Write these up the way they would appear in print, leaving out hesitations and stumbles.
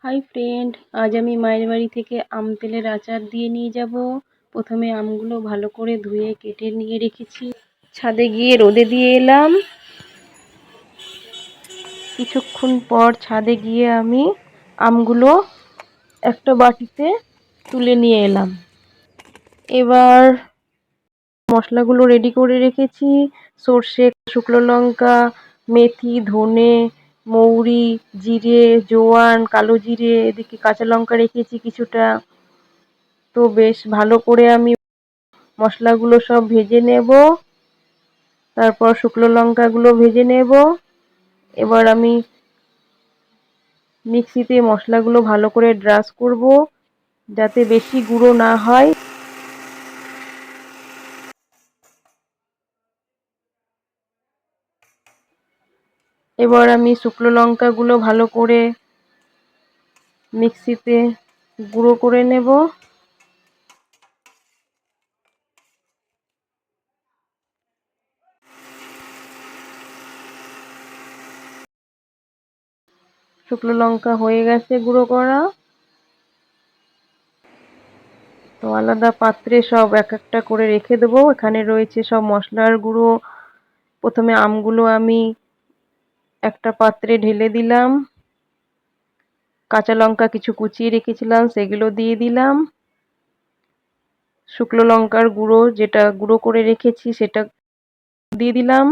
Hi friend, আজ আমি মায়ের বাড়ি থেকে আম তেলের আচার দিয়ে নিয়ে যাব। প্রথমে আমগুলো ভালো করে ধুয়ে কেটে নিয়ে রেখেছি। ছাদে গিয়ে রোদে দিয়ে এলাম। কিছুক্ষণ পর ছাদে গিয়ে আমি আমগুলো একটা বাটিতে তুলে নিয়ে এলাম। এবার মশলাগুলো রেডি করে রেখেছি। সর্ষে, শুকনো লঙ্কা, মেথি, ধনে, মৌরি, জিরে, জোয়ান, কালো জিরে, এদিকে কাঁচা লঙ্কা রেখেছি কিছুটা। তো বেশ ভালো করে আমি মশলাগুলো সব ভেজে নেব। তারপর শুকনো লঙ্কাগুলো ভেজে নেব। এবার আমি মিক্সিতে মশলাগুলো ভালো করে ব্রাশ করব, যাতে বেশি গুঁড়ো না হয়। এবার আমি শুকনো লঙ্কাগুলো ভালো করে মিক্সিতে গুঁড়ো করে নেব। শুকনো লঙ্কা হয়ে গেছে গুঁড়ো করা। তো আলাদা পাত্রে সব এক একটা করে রেখে দেবো। এখানে রয়েছে সব মশলার গুঁড়ো। প্রথমে আমগুলো আমি একটা পাত্রে ঢেলে দিলাম। কাঁচা লঙ্কা কিছু কুচিয়ে রেখেছিলাম, সেগুলো দিয়ে দিলাম। শুকনো লঙ্কার গুঁড়ো যেটা গুঁড়ো করে রেখেছি সেটা দিয়ে দিলাম।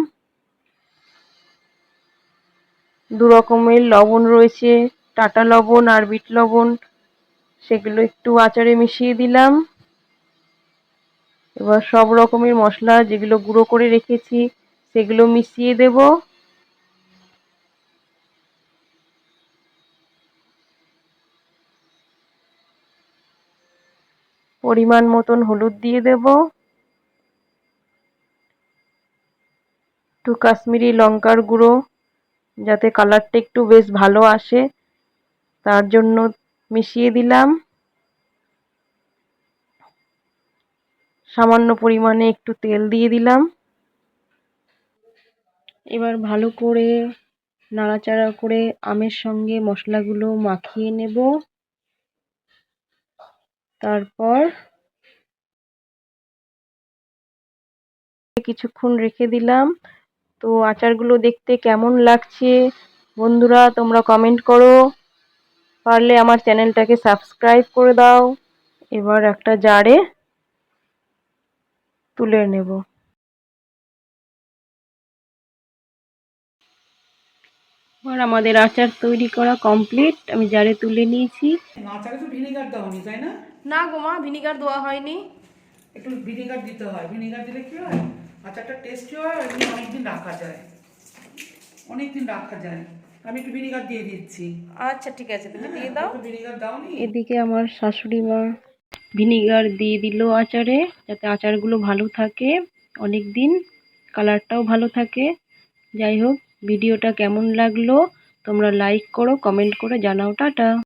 দু রকমের লবণ রয়েছে, টাটা লবণ আর বিট লবণ, সেগুলো একটু আচারে মিশিয়ে দিলাম। এবার সব রকমের মশলা যেগুলো গুঁড়ো করে রেখেছি সেগুলো মিশিয়ে দেব। পরিমাণ মতন হলুদ দিয়ে দেব। একটু কাশ্মীরি লঙ্কার গুঁড়ো, যাতে কালারটা একটু বেশ ভালো আসে, তার জন্য মিশিয়ে দিলাম। সামান্য পরিমাণে একটু তেল দিয়ে দিলাম। এবার ভালো করে নাড়াচাড়া করে আমের সঙ্গে মশলাগুলো মাখিয়ে নেব। তারপর কিছুক্ষণ রেখে দিলাম। তো আচারগুলো দেখতে কেমন লাগছে বন্ধুরা তোমরা কমেন্ট করো। পারলে আমার চ্যানেলটাকে সাবস্ক্রাইব করে দাও। এবার একটা জারে তুলে নেব। এবার আমাদের আচার তৈরি করা কমপ্লিট। আমি জারে তুলে নিয়েছি। আচারে তো ভিনেগার দাওনি তাই না? না গো মা, ভিনিগার দেওয়া হয়নি। একটু ভিনেগার দিতে হয়। ভিনেগার দিলে কি হয়, আচারটা টেস্টি হয়, আর এমনি অনেকদিন রাখা যায়। অনেকদিন রাখা যায়। আমি একটু ভিনেগার দিয়ে দিচ্ছি। আচ্ছা ঠিক আছে, তুমি দিয়ে দাও। তো ভিনেগার দাওনি। এদিকে আমার শাশুড়ি মা ভিনিগার দিয়ে দিল আচারে, যাতে আচারগুলো ভালো থাকে অনেক দিন, কালারটাও ভালো থাকে। যাই হোক, ভিডিওটা কেমন লাগলো তোমরা লাইক করো, কমেন্ট করে জানাও। টাটা।